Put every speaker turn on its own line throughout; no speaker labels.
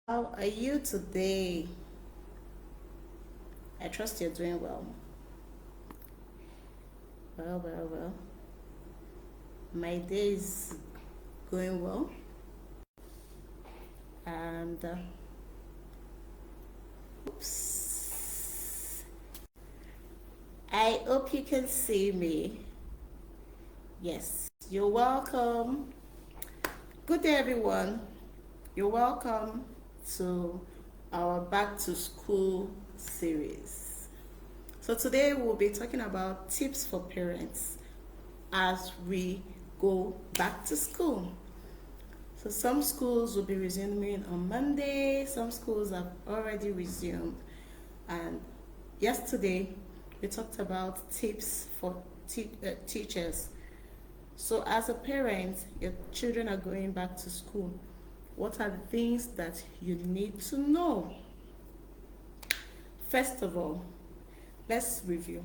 How are you today? I trust you're doing well. Well. My day is going well, and oops. I hope you can see me. Yes, you're welcome. Good day, everyone. You're welcome to our Back to School series. So, today we'll be talking about tips for parents as we go back to school. So some schools will be resuming on Monday, some schools have already resumed. And yesterday we talked about tips for teachers. So as a parent, your children are going back to school. What are the things that you need to know? First of all, let's review.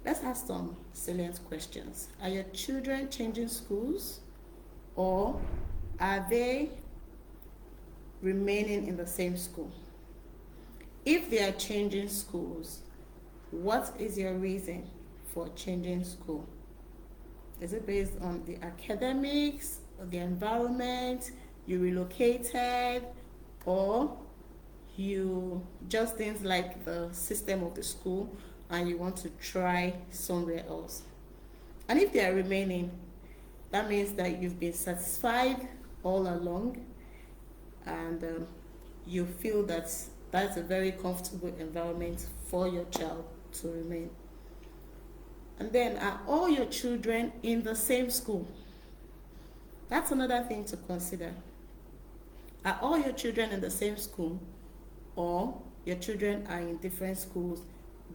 Let's ask some salient questions. Are your children changing schools, or are they remaining in the same school? If they are changing schools, what is your reason for changing school? Is it based on the academics, or the environment, you relocated, or you just didn't like the system of the school and you want to try somewhere else? And if they are remaining, that means that you've been satisfied all along, and you feel that that's a very comfortable environment for your child to remain. And then, are all your children in the same school? That's another thing to consider. Are all your children in the same school, or your children are in different schools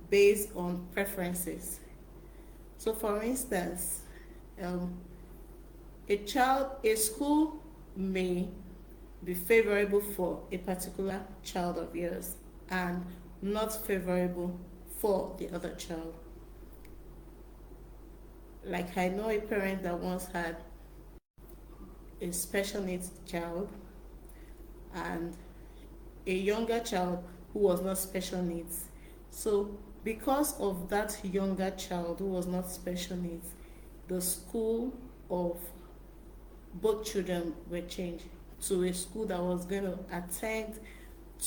based on preferences? So, for instance, a school may be favorable for a particular child of yours and not favorable for the other child. Like, I know a parent that once had a special needs child and a younger child who was not special needs. So because of that younger child who was not special needs, the school of both children were changed to a school that was going to attend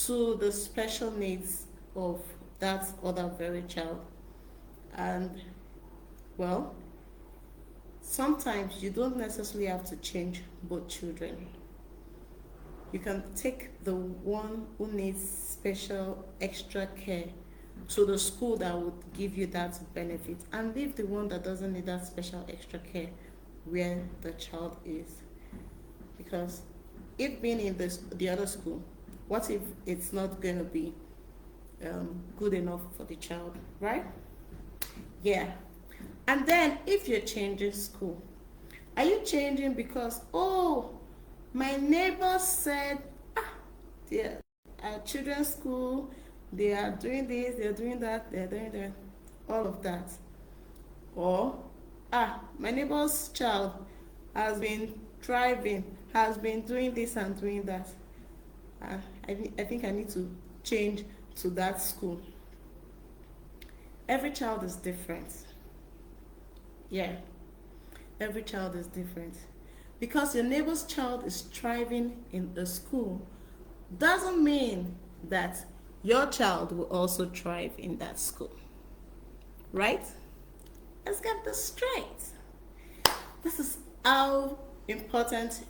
to the special needs of that other very child. And well, sometimes you don't necessarily have to change both children. You can take the one who needs special extra care to the school that would give you that benefit, and leave the one that doesn't need that special extra care where the child is. Because if being in the other school, what if it's not going to be good enough for the child, right? Yeah. And then if you're changing school, are you changing because, oh, my neighbor said, their children's school, they are doing this, they're doing that, they're doing that, all of that? Or, my neighbor's child has been thriving, has been doing this and doing that. I think I need to change to that school. Every child is different. Yeah, every child is different. Because your neighbor's child is thriving in a school doesn't mean that your child will also thrive in that school. Right? Let's get this straight. This is how important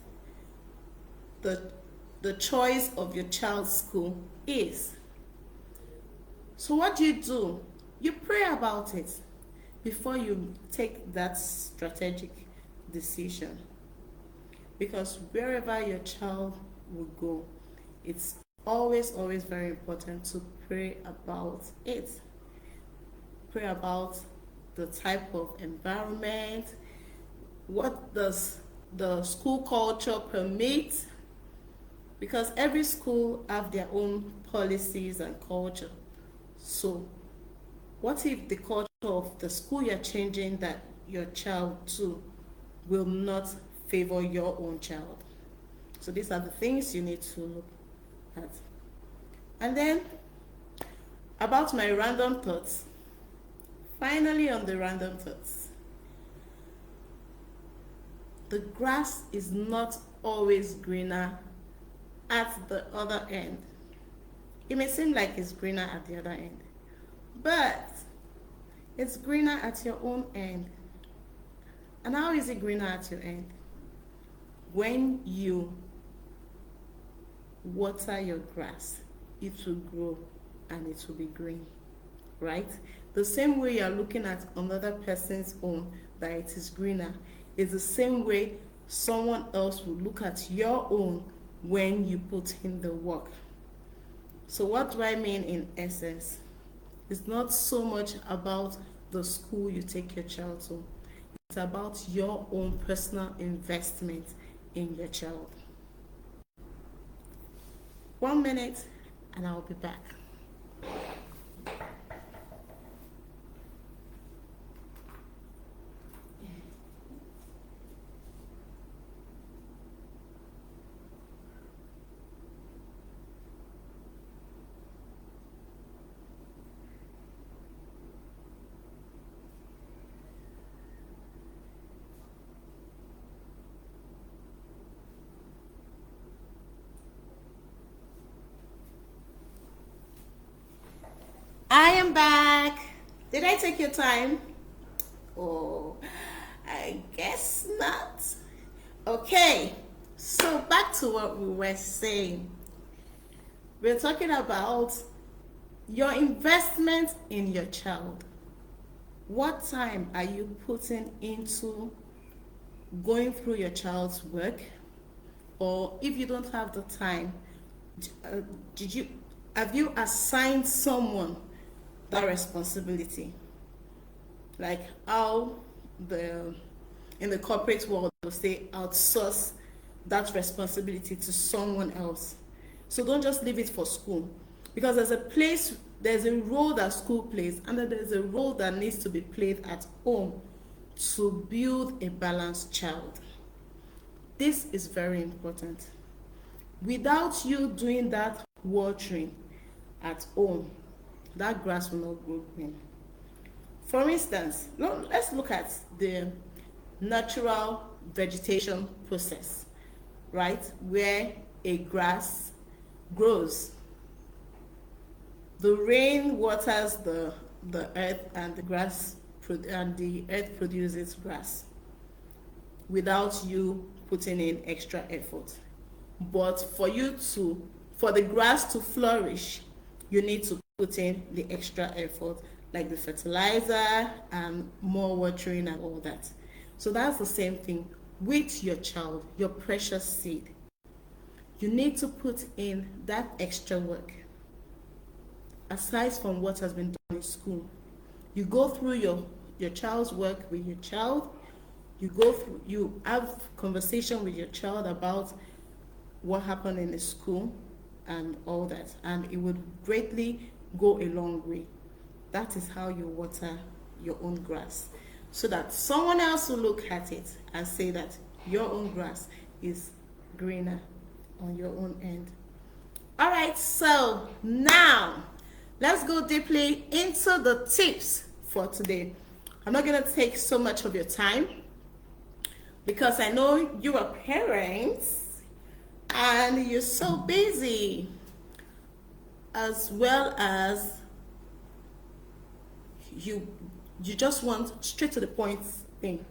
the choice of your child's school is. So what do? You pray about it before you take that strategic decision. Because wherever your child will go, it's always very important to pray about it. Pray about the type of environment, what does the school culture permit, because every school have their own policies and culture. So what if the culture of the school you're changing that your child to will not favor your own child? So these are the things you need to look that. And then about my random thoughts. Finally, on the random thoughts. The grass is not always greener at the other end. It may seem like it's greener at the other end, but it's greener at your own end. And how is it greener at your end? When you water your grass, it will grow and it will be green, right? The same way you're looking at another person's own that it is greener is the same way someone else will look at your own when you put in the work. So what do I mean in essence? It's not so much about the school you take your child to. It's about your own personal investment in your child. 1 minute and I'll be back. I am back. Did I take your time? Oh, I guess not. Okay, so back to what we were saying. We're talking about your investment in your child. What time are you putting into going through your child's work? Or if you don't have the time, have you assigned someone that responsibility? Like how in the corporate world they'll say outsource that responsibility to someone else. So don't just leave it for school, because there's a role that school plays, and then there's a role that needs to be played at home to build a balanced child. This is very important. Without you doing that watering at home, that grass will not grow green. For instance, let's look at the natural vegetation process, right? Where a grass grows. The rain waters the earth, and the earth produces grass without you putting in extra effort. But for the grass to flourish, you need to put in the extra effort, like the fertilizer and more watering and all that. So that's the same thing with your child, your precious seed. You need to put in that extra work. Aside from what has been done in school, you go through your child's work with your child. You have conversation with your child about what happened in the school and all that, and it would greatly go a long way. That is how you water your own grass, so that someone else will look at it and say that your own grass is greener on your own end. All right, so now let's go deeply into the tips for today. I'm not going to take so much of your time, because I know you are parents and you're so busy, as well as you just want straight to the point thing.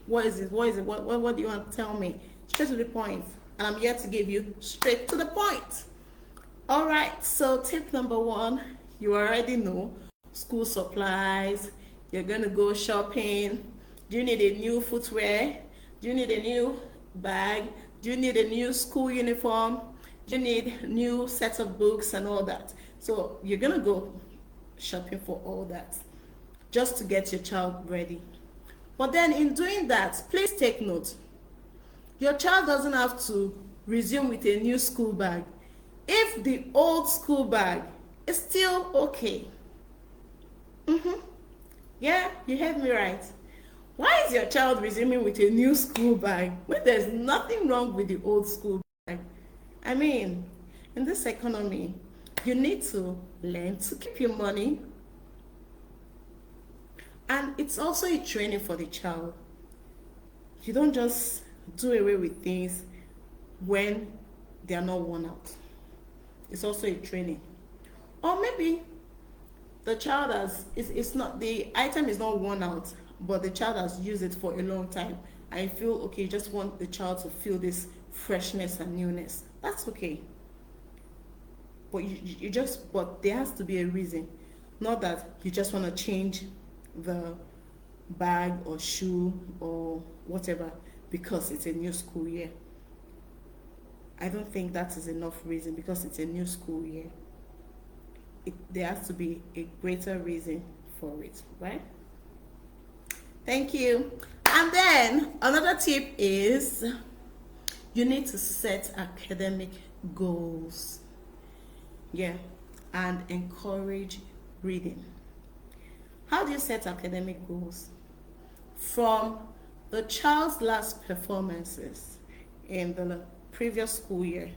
What is it? What do you want to tell me? Straight to the point. And I'm here to give you straight to the point. All right, so tip number 1, you already know, school supplies. You're gonna go shopping. Do you need a new footwear? Do you need a new bag? Do you need a new school uniform? Do you need a new set of books and all that? So you're gonna go shopping for all that, just to get your child ready. But then in doing that, please take note. Your child doesn't have to resume with a new school bag if the old school bag is still okay. Yeah, you heard me right. Why is your child resuming with a new school bag when there's nothing wrong with the old school bag? I mean, in this economy, you need to learn to keep your money. And it's also a training for the child. You don't just do away with things when they are not worn out. It's also a training. Or maybe the child it's not, the item is not worn out, but the child has used it for a long time. I feel okay, you just want the child to feel this freshness and newness. That's okay. But but there has to be a reason. Not that you just want to change the bag or shoe or whatever because it's a new school year. I don't think that is enough reason because it's a new school year. There has to be a greater reason for it, right? Thank you. And then another tip is you need to set academic goals. Yeah, and encourage reading. How do you set academic goals? From the child's last performances in the previous school year,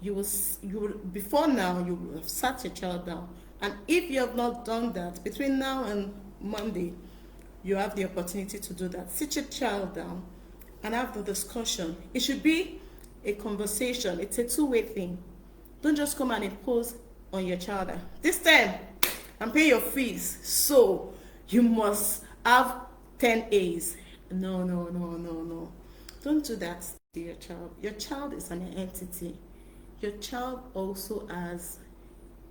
you will before now you will have sat your child down, and if you have not done that between now and Monday, you have the opportunity to do that. Sit your child down and have the discussion. It should be a conversation. It's a two-way thing. Don't just come and impose on your child that this time I'm paying your fees, so you must have 10 A's. No. Don't do that to your child. Your child is an entity. Your child also has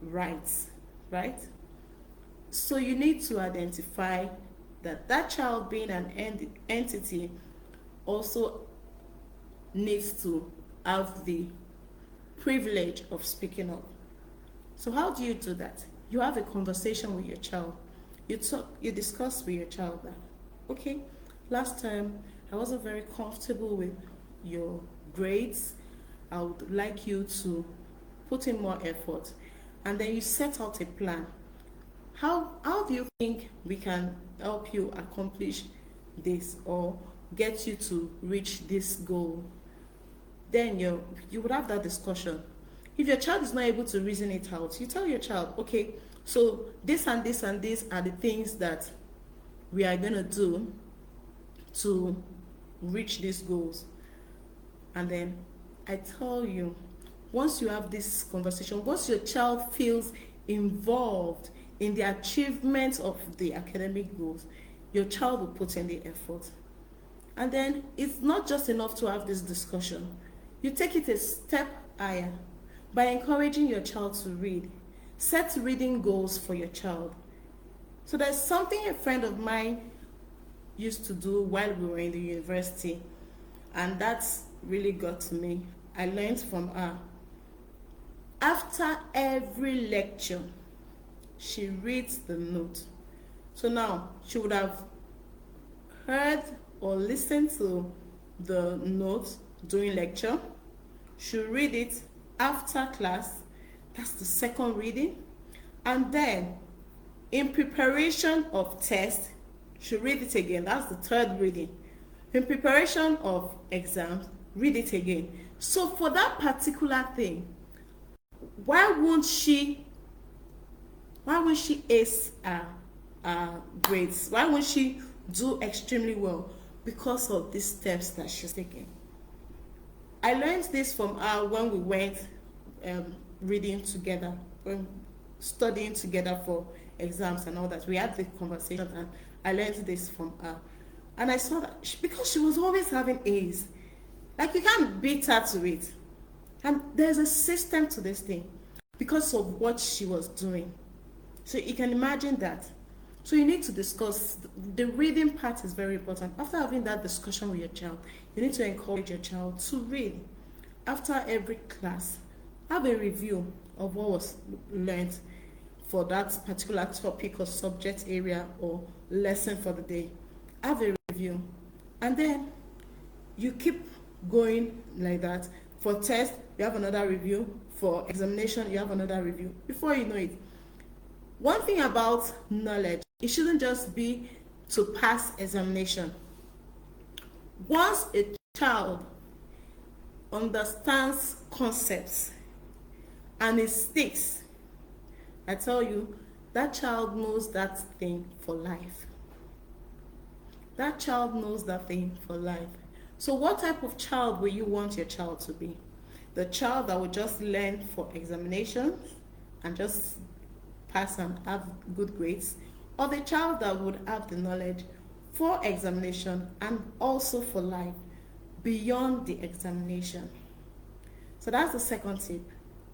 rights, right? So you need to identify that child being an entity also needs to have the privilege of speaking up. So how do you do that? You have a conversation with your child. You discuss with your child that, okay, last time I wasn't very comfortable with your grades. I would like you to put in more effort. And then you set out a plan. How do you think we can help you accomplish this or get you to reach this goal? Then you would have that discussion. If your child is not able to reason it out, you tell your child, okay, so this and this and this are the things that we are going to do to reach these goals. And then I tell you, once you have this conversation, once your child feels involved in the achievement of the academic goals, your child will put in the effort. And then it's not just enough to have this discussion. You take it a step higher by encouraging your child to read. Set reading goals for your child. So there's something a friend of mine used to do while we were in the university, and that's really got to me. I learned from her. After every lecture, she reads the note. So now she would have heard or listened to the note during lecture. She'll read it after class. That's the second reading. And then in preparation of test, she'll read it again. That's the third reading. In preparation of exams, read it again. So for that particular thing, why won't she ace her grades? Why won't she do extremely well? Because of these steps that she's taking. I learned this from her when we went reading together, studying together for exams and all that. We had the conversation and I learned this from her. And I saw that because she was always having A's. Like, you can't beat her to it. And there's a system to this thing because of what she was doing. So you can imagine that. So you need to discuss. The reading part is very important. After having that discussion with your child, you need to encourage your child to read. After every class, have a review of what was learned for that particular topic or subject area or lesson for the day. Have a review. And then you keep going like that. For test, you have another review. For examination, you have another review. Before you know it. One thing about knowledge, it shouldn't just be to pass examination. Once a child understands concepts and it sticks, I tell you, that child knows that thing for life. That child knows that thing for life. So what type of child will you want your child to be? The child that will just learn for examinations and just pass and have good grades, or the child that would have the knowledge for examination and also for life beyond the examination? So that's the second tip,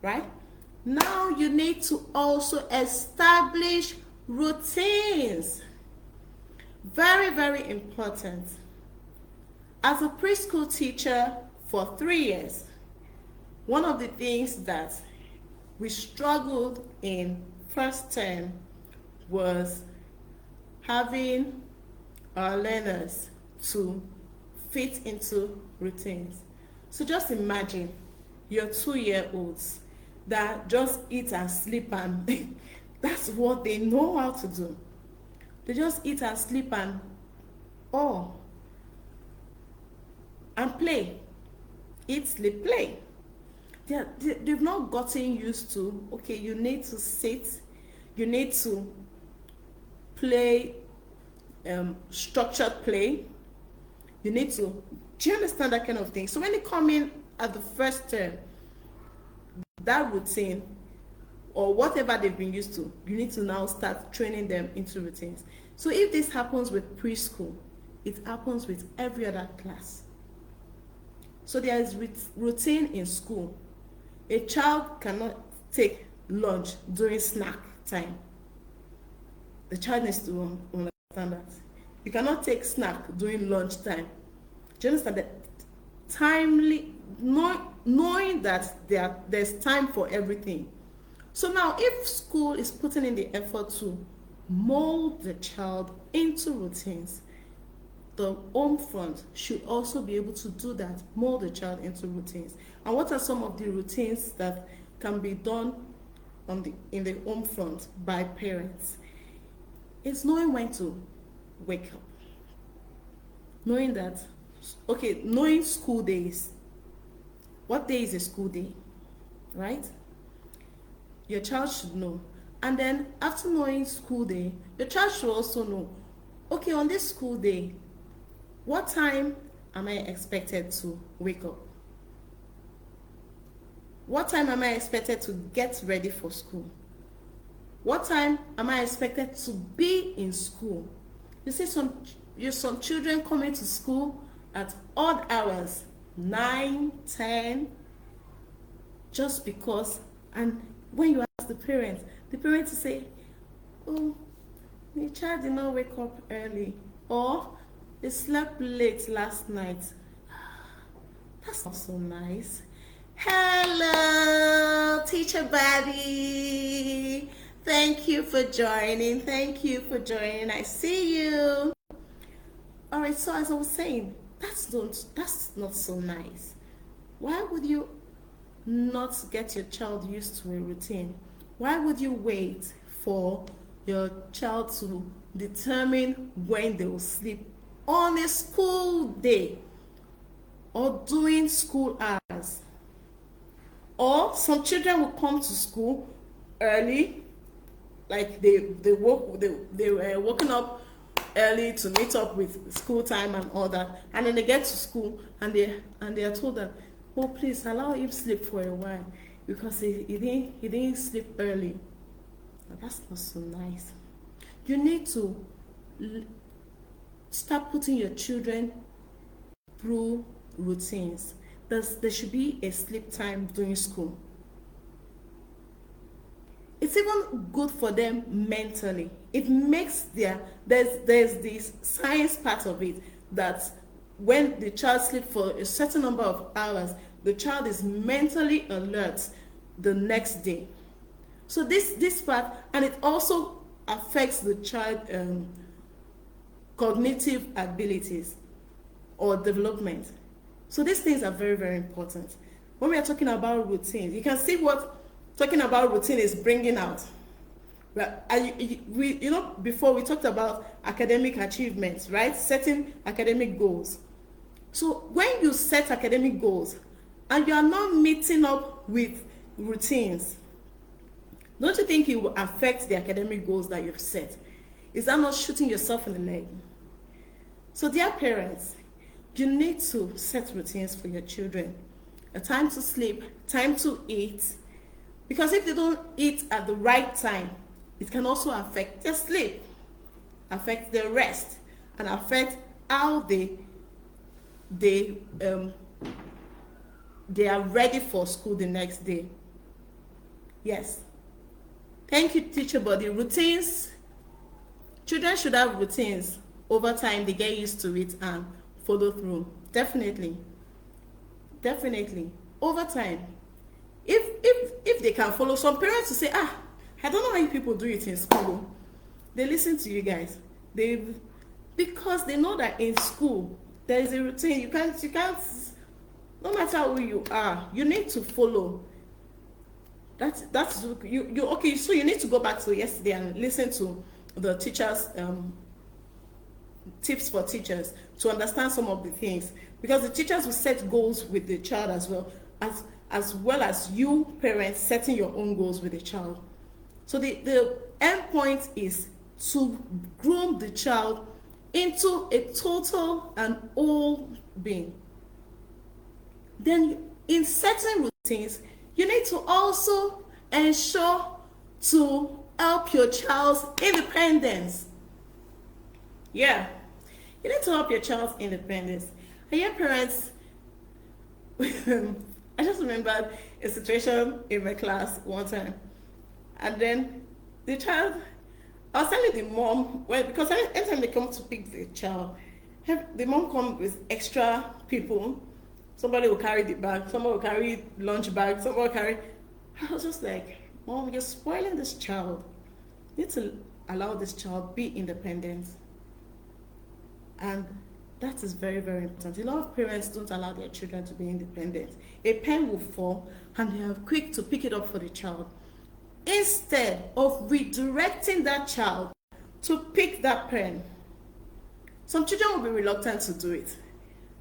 right? Now you need to also establish routines. Very, very important. As a preschool teacher for 3 years, one of the things that we struggled in first term was having our learners to fit into routines. So just imagine your 2-year-olds that just eat and sleep, and that's what they know how to do. They just eat and sleep and play. Eat, sleep, play. They've not gotten used to, okay, you need to sit, you need to play, structured play, you need to, do you understand that kind of thing? So when they come in at the first term, that routine or whatever they've been used to, you need to now start training them into routines. So if this happens with preschool, it happens with every other class. So there is routine in school. A child cannot take lunch during snack time. The child needs to understand that. You cannot take snack during lunch time. Do you understand that? Timely, knowing that there's time for everything. So now if school is putting in the effort to mold the child into routines, the home front should also be able to do that, mold the child into routines. And what are some of the routines that can be done in the home front by parents? It's knowing when to wake up. Knowing that, okay, knowing school days. What day is a school day, right? Your child should know. And then after knowing school day, your child should also know, okay, on this school day, what time am I expected to wake up? What time am I expected to get ready for school? What time am I expected to be in school? You see some children coming to school at odd hours, 9, 10, just because, and when you ask the parents will say, oh, the child did not wake up early, or they slept late last night. That's not so nice. Hello, teacher buddy. Thank you for joining. I see you. All right, so as I was saying, that's not so nice. Why would you not get your child used to a routine? Why would you wait for your child to determine when they will sleep on a school day or during school hours? Or some children will come to school early, like they were woken up early to meet up with school time and all that, and then they get to school and they are told that, oh, please allow him sleep for a while because he didn't sleep early. Now, that's not so nice. You need to start putting your children through routines. There should be a sleep time during school. It's even good for them mentally. It makes there's this science part of it that when the child sleeps for a certain number of hours, the child is mentally alert the next day. So this part, and it also affects the child cognitive abilities or development. So these things are very, very important. When we are talking about routines, you can see what talking about routine is bringing out. Before we talked about academic achievements, right? Setting academic goals. So when you set academic goals and you are not meeting up with routines, don't you think it will affect the academic goals that you've set? Is that not shooting yourself in the leg? So dear parents, you need to set routines for your children. A time to sleep, time to eat. Because if they don't eat at the right time, it can also affect their sleep, affect their rest, and affect how they are ready for school the next day. Yes. Thank you, teacher body. Routines. Children should have routines. Over time, they get used to it and follow through. Definitely. Definitely. Over time. If they can follow, some parents will say, I don't know how you people do it in school. They listen to you guys. Because they know that in school there is a routine. You can't, no matter who you are, you need to follow. That's you okay. So you need to go back to yesterday and listen to the teachers' tips for teachers to understand some of the things, because the teachers will set goals with the child as well as you parents setting your own goals with the child. So the end point is to groom the child into a total and whole being. Then in setting routines, you need to also ensure to help your child's independence. Yeah, you need to help your child's independence. And your parents, I just remembered a situation in my class one time. And then the child, I was telling the mom, because anytime they come to pick the child, the mom comes with extra people. Somebody will carry the bag, somebody will carry lunch bag, somebody will carry. I was just like, Mom, you're spoiling this child. You need to allow this child be independent. And that is very, very important. A lot of parents don't allow their children to be independent. A pen will fall and they are quick to pick it up for the child, instead of redirecting that child to pick that pen. Some children will be reluctant to do it.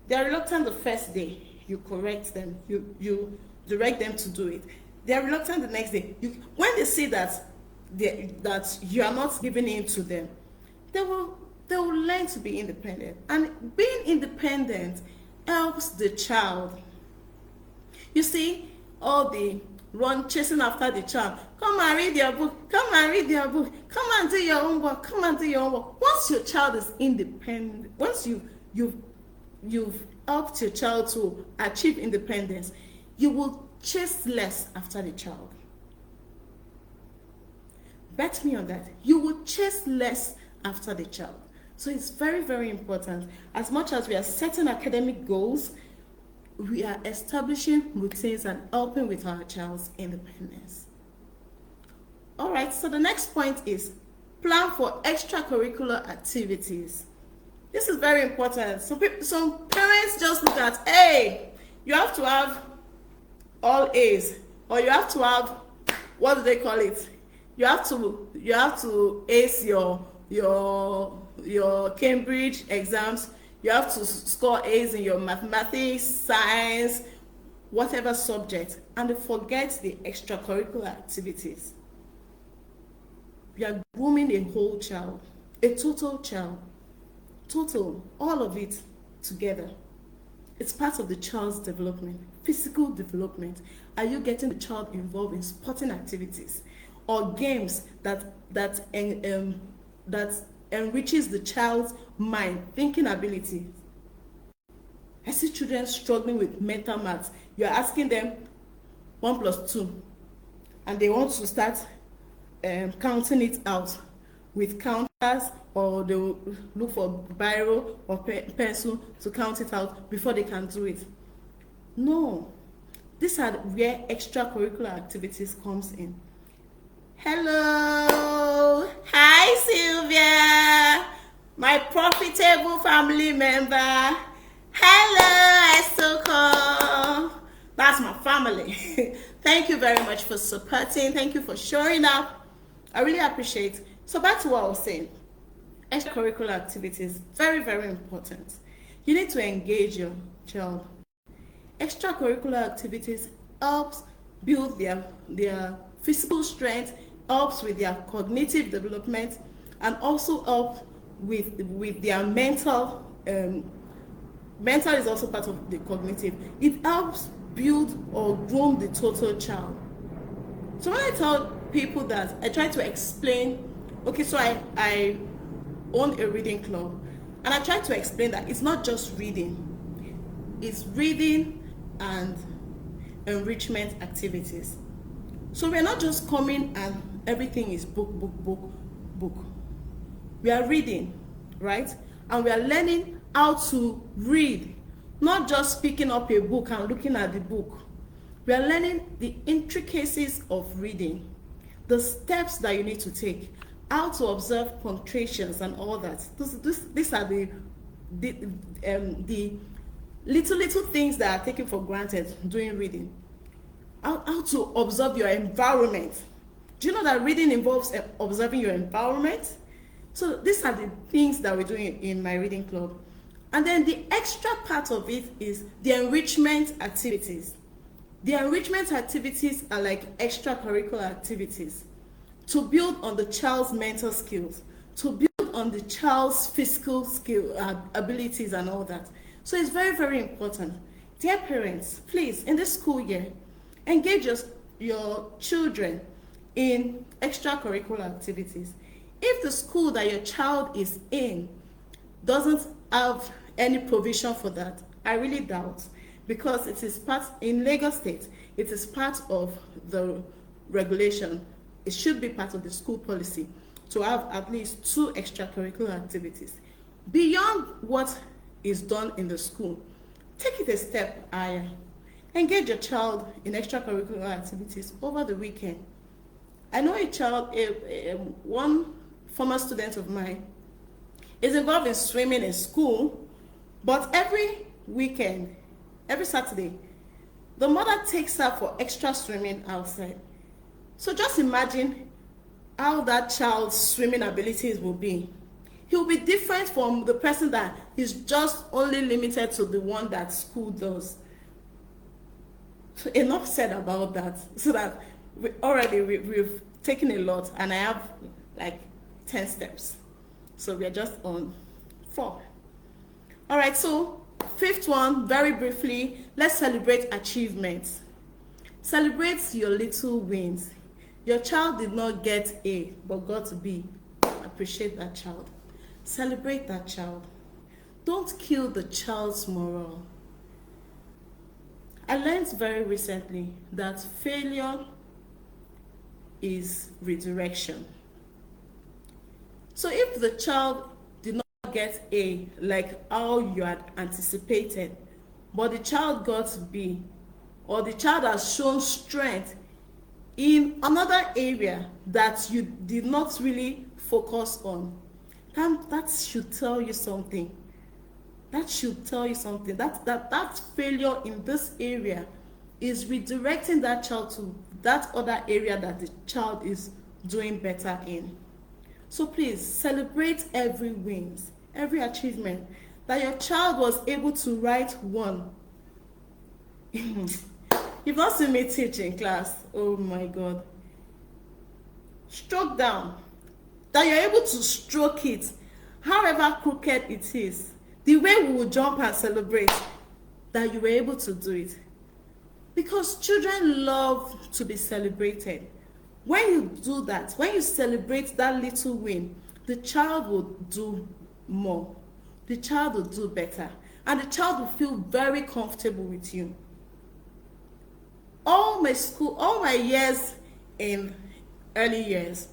They are reluctant the first day. You correct them. You direct them to do it. They are reluctant the next day. When they see that you are not giving in to them, they will learn to be independent. And being independent helps the child. You see, all the run chasing after the child. Come and read your book. Come and read your book. Come and do your own work. Come and do your own work. Once your child is independent, once you've helped your child to achieve independence, you will chase less after the child. Bet me on that. You will chase less after the child. So it's very, very important. As much as we are setting academic goals, we are establishing routines and helping with our child's independence. All right, so the next point is plan for extracurricular activities. This is very important. Some parents just look at, hey, you have to have all A's, or you have to have, what do they call it? You have to ace your Cambridge exams. You have to score A's in your mathematics, science, whatever subject, and they forget the extracurricular activities. We are grooming a whole child, a total child. Total, all of it together. It's part of the child's development, physical development. Are you getting the child involved in sporting activities or games that enriches the child's mind, thinking ability? I see children struggling with mental maths. You're asking them 1 + 2, and they want to start counting it out with counters, or they will look for biro or pencil to count it out before they can do it. No, these are where extracurricular activities comes in. Hello, hi Sylvia, my profitable family member. Hello, Esoko. That's my family. Thank you very much for supporting. Thank you for showing up. I really appreciate. So back to what I was saying. Extracurricular activities, very, very important. You need to engage your child. Extracurricular activities helps build their physical strength, helps with their cognitive development, and also help with their mental. Mental is also part of the cognitive. It helps build or groom the total child. So when I tell people that, I try to explain, okay, so I own a reading club, and I try to explain that it's not just reading, it's reading and enrichment activities. So we're not just coming and everything is book, book, book, book. We are reading, right? And we are learning how to read, not just picking up a book and looking at the book. We are learning the intricacies of reading, the steps that you need to take, how to observe punctuations and all that. These are the little things that are taken for granted during reading. How to observe your environment. Do you know that reading involves observing your environment? So these are the things that we're doing in my reading club. And then the extra part of it is the enrichment activities. The enrichment activities are like extracurricular activities to build on the child's mental skills, to build on the child's physical abilities and all that. So it's very, very important. Dear parents, please, in this school year, engage your children in extracurricular activities. If the school that your child is in doesn't have any provision for that, I really doubt, because it is part, in Lagos State, it is part of the regulation. It should be part of the school policy to have at least 2 extracurricular activities. Beyond what is done in the school, take it a step higher. Engage your child in extracurricular activities over the weekend. I know a child, one former student of mine, is involved in swimming in school, but every weekend, every Saturday, the mother takes her for extra swimming outside. So just imagine how that child's swimming abilities will be. He'll be different from the person that is just only limited to the one that school does. So enough said about that, so that we've taken a lot, and I have like 10 steps. So we are just on 4. All right, so 5th one, very briefly, let's celebrate achievements. Celebrate your little wins. Your child did not get A, but got B. Appreciate that child. Celebrate that child. Don't kill the child's morale. I learned very recently that failure is redirection. So if the child did not get A, like how you had anticipated, but the child got B, or the child has shown strength in another area that you did not really focus on, that should tell you something. That should tell you something. That failure in this area is redirecting that child to that other area that the child is doing better in. So please celebrate every wins, every achievement. That your child was able to write 1. You've not seen me teach in class. Oh my God. Stroke down. That you're able to stroke it, however crooked it is. The way we will jump and celebrate that you were able to do it. Because children love to be celebrated. When you do that, when you celebrate that little win, the child will do more. The child will do better. And the child will feel very comfortable with you. All my years in early years,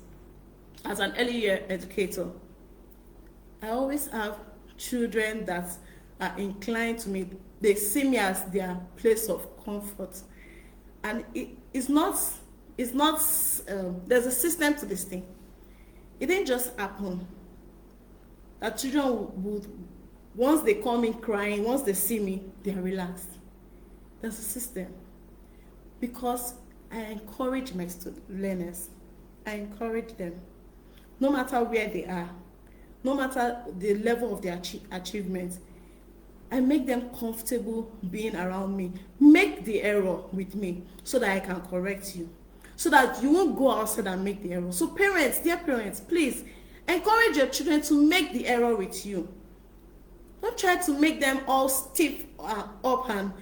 as an early year educator, I always have children that are inclined to me. They see me as their place of comfort. And it's not, there's a system to this thing. It didn't just happen. That children would, once they come in crying, once they see me, they are relaxed. There's a system. Because I encourage my learners. I encourage them. No matter where they are, no matter the level of their achievements, I make them comfortable being around me. Make the error with me so that I can correct you, so that you won't go outside and make the error. So parents, dear parents, please encourage your children to make the error with you. Don't try to make them all stiff up and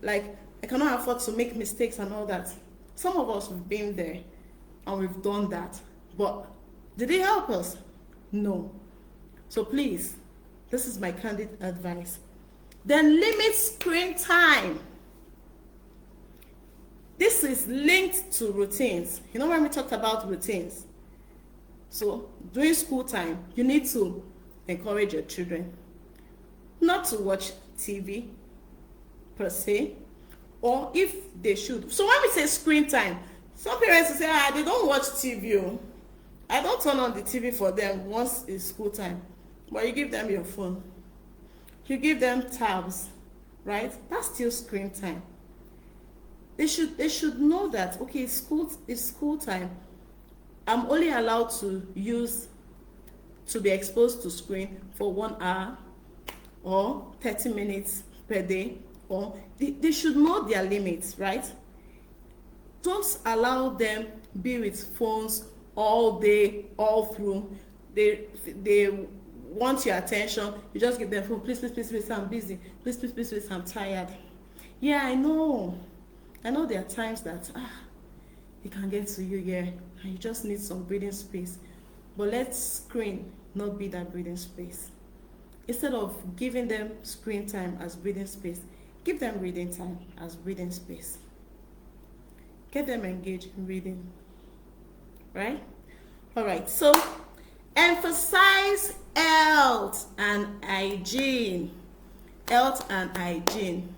like, I cannot afford to make mistakes and all that. Some of us have been there and we've done that, but did it help us? No. So please, this is my candid advice. Then limit screen time. This is linked to routines. You know when we talked about routines? So during school time, you need to encourage your children not to watch TV per se, or if they should. So when we say screen time, some parents will say, they don't watch TV. I don't turn on the TV for them once it's school time. But you give them your phone. You give them tabs, right? That's still screen time. They should know that, okay, it's school time. I'm only allowed to be exposed to screen for 1 hour or 30 minutes per day, or they should know their limits, right? Don't allow them be with phones all day, all through. They want your attention. You just give them phone. Please, I'm busy. Please, I'm tired. Yeah, I know there are times that it can get to you, yeah, and you just need some breathing space. But let screen not be that breathing space. Instead of giving them screen time as breathing space, give them reading time as breathing space. Get them engaged in reading, right? All right, so emphasize health and hygiene. Health and hygiene.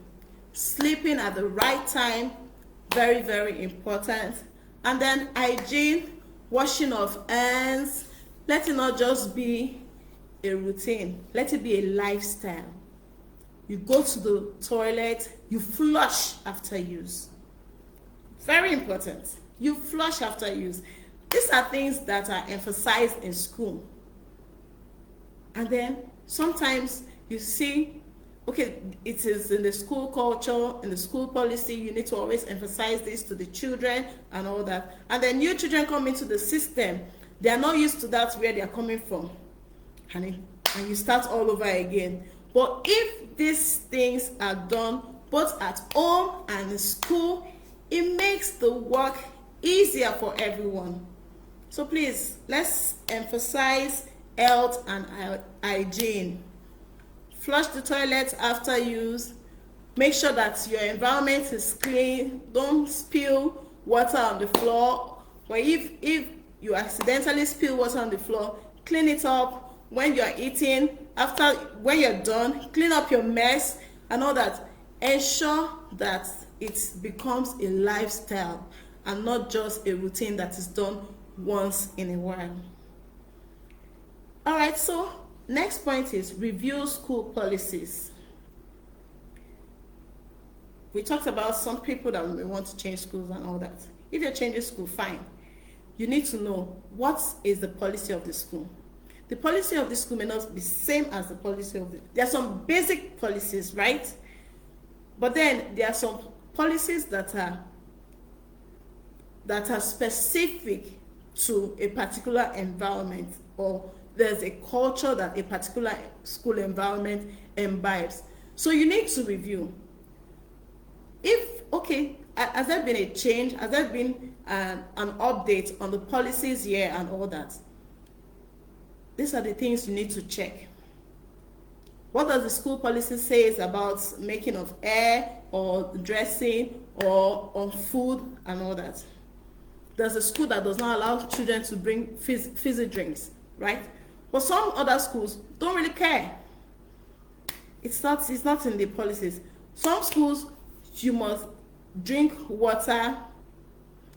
Sleeping at the right time, very, very important. And then hygiene, washing of hands. Let it not just be a routine. Let it be a lifestyle. You go to the toilet, you flush after use. Very important. You flush after use. These are things that are emphasized in school. And then sometimes you see, okay, it is in the school culture, in the school policy, you need to always emphasize this to the children and all that. And then new children come into the system. They are not used to that where they are coming from. And you start all over again. But if these things are done both at home and in school, it makes the work easier for everyone. So please, let's emphasize health and hygiene. Flush the toilet after use. Make sure that your environment is clean. Don't spill water on the floor. Or if you accidentally spill water on the floor, clean it up. When you're eating, when you're done, clean up your mess and all that. Ensure that it becomes a lifestyle and not just a routine that is done once in a while. All right, so next point is review school policies. We talked about some people that may want to change schools and all that. If you're changing school, fine. You need to know what is the policy of the school. The policy of the school may not be the same as the policy of there are some basic policies, right? But then there are some policies that are specific to a particular environment, or there's a culture that a particular school environment imbibes. So you need to review. Has there been a change? Has there been an update on the policies here and all that? These are the things you need to check. What does the school policy say about making of hair or dressing or on food and all that? There's a school that does not allow children to bring fizzy drinks, right? But some other schools don't really care. It's not in the policies. Some schools, you must drink water.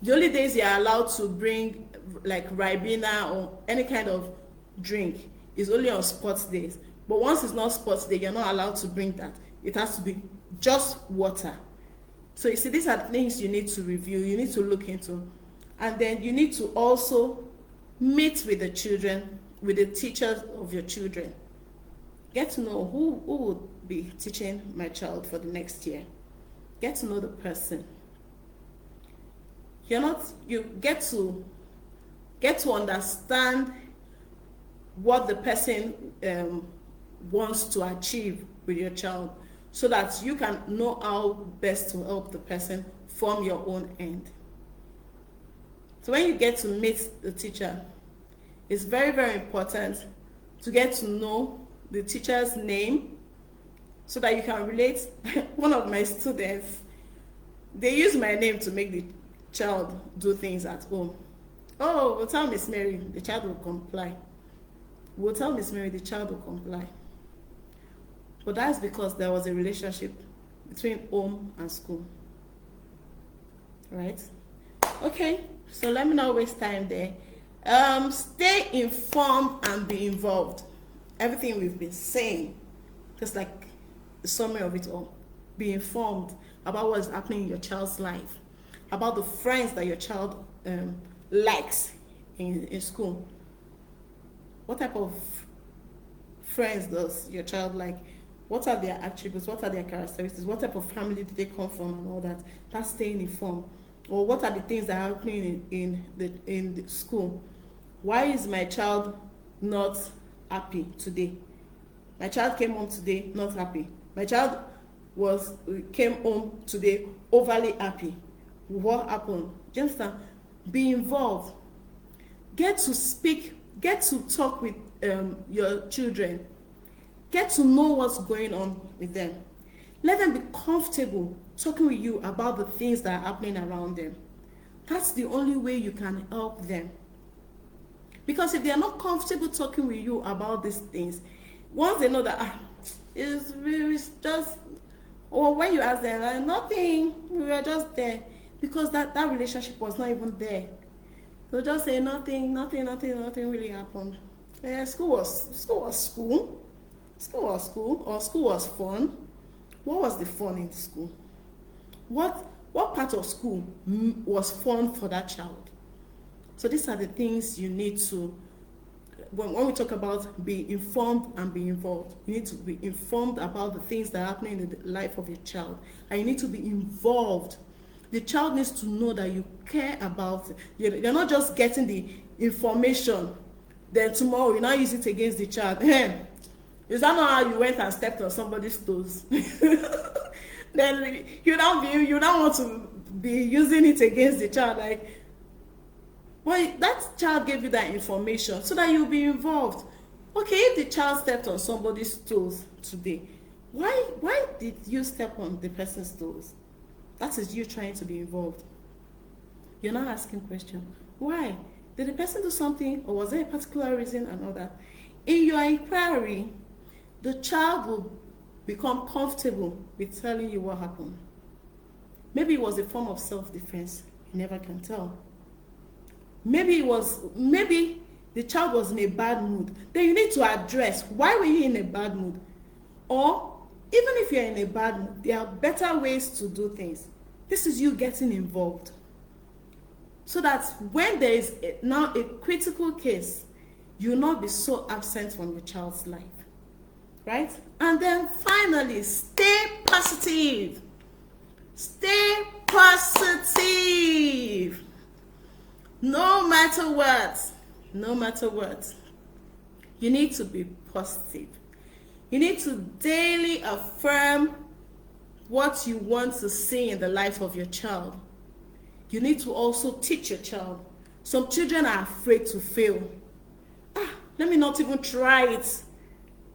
The only days you are allowed to bring like Ribena or any kind of drink is only on sports days. But once it's not sports day, you're not allowed to bring that. It has to be just water. So you see, these are things you need to review, you need to look into. And then you need to also meet with the children, with the teachers of your children. Get to know who would be teaching my child for the next year. Get to know the person. You get to understand what the person wants to achieve with your child, so that you can know how best to help the person from your own end. So when you get to meet the teacher, it's very, very important to get to know the teacher's name so that you can relate. One of my students, they use my name to make the child do things at home. Oh, we'll tell Miss Mary, the child will comply. We'll tell Miss Mary, the child will comply. But that's because there was a relationship between home and school. Right? Okay, so let me not waste time there. Stay informed and be involved. Everything we've been saying, just like the summary of it all. Be informed about what is happening in your child's life, about the friends that your child likes in school. What type of friends does your child like? What are their attributes? What are their characteristics? What type of family did they come from and all that? That's staying informed. Or what are the things that are happening in the school? Why is my child not happy today? My child came home today not happy. My child came home today overly happy. What happened? Just be involved. Get to speak. Get to talk with your children. Get to know what's going on with them. Let them be comfortable talking with you about the things that are happening around them. That's the only way you can help them. Because if they are not comfortable talking with you about these things, once they know that it's just, or when you ask them, nothing, we were just there, because that relationship was not even there. They'll just say nothing really happened. School was school. School was school, or school was fun. What was the fun in school? What part of school was fun for that child? So these are the things you need to, when we talk about be informed and be involved, you need to be informed about the things that are happening in the life of your child. And you need to be involved. The child needs to know that you care about it. You're not just getting the information, then tomorrow you now use it against the child. Is that not how you went and stepped on somebody's toes? Then you don't want to be using it against the child. Like, well, that child gave you that information so that you'll be involved. Okay, if the child stepped on somebody's toes today, why did you step on the person's toes? That is you trying to be involved. You're not asking questions. Why? Did the person do something, or was there a particular reason and all that? In your inquiry, the child will become comfortable with telling you what happened. Maybe it was a form of self-defense. You never can tell. Maybe the child was in a bad mood. Then you need to address, why were you in a bad mood? Or even if you're in a bad mood, there are better ways to do things. This is you getting involved. So that when there is now a critical case, you'll not be so absent from your child's life. Right? And then finally, stay positive. Stay positive. No matter what, you need to be positive. You need to daily affirm what you want to see in the life of your child. You need to also teach your child. Some children are afraid to fail. Let me not even try it,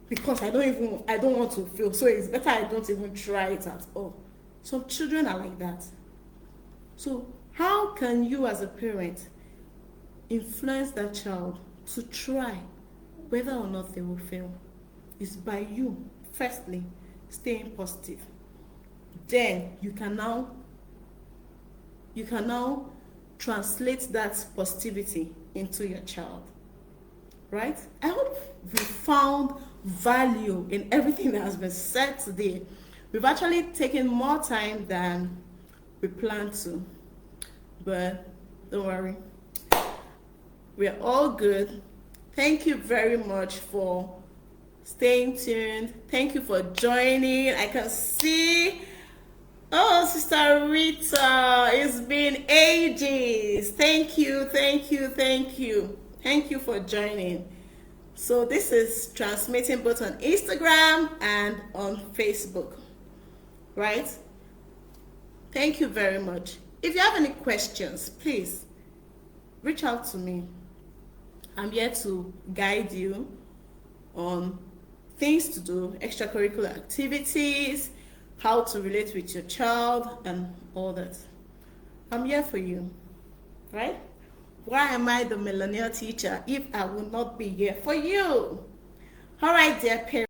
because I don't want to fail, so it's better I don't even try it at all. Some children are like that. So how can you as a parent influence that child to try whether or not they will fail? It's by you, firstly, staying positive. Then you can now translate that positivity into your child. Right? I hope we found value in everything that has been said today. We've actually taken more time than we planned to, but don't worry, we're all good. Thank you very much for staying tuned. Thank you for joining. I can see, oh, Sister Rita, it's been ages. Thank you, thank you, thank you. Thank you for joining. So this is transmitting both on Instagram and on Facebook, right? Thank you very much. If you have any questions, please reach out to me. I'm here to guide you on things to do, extracurricular activities, how to relate with your child, and all that. I'm here for you, right? Why am I the millennial teacher if I will not be here for you? All right, dear parents.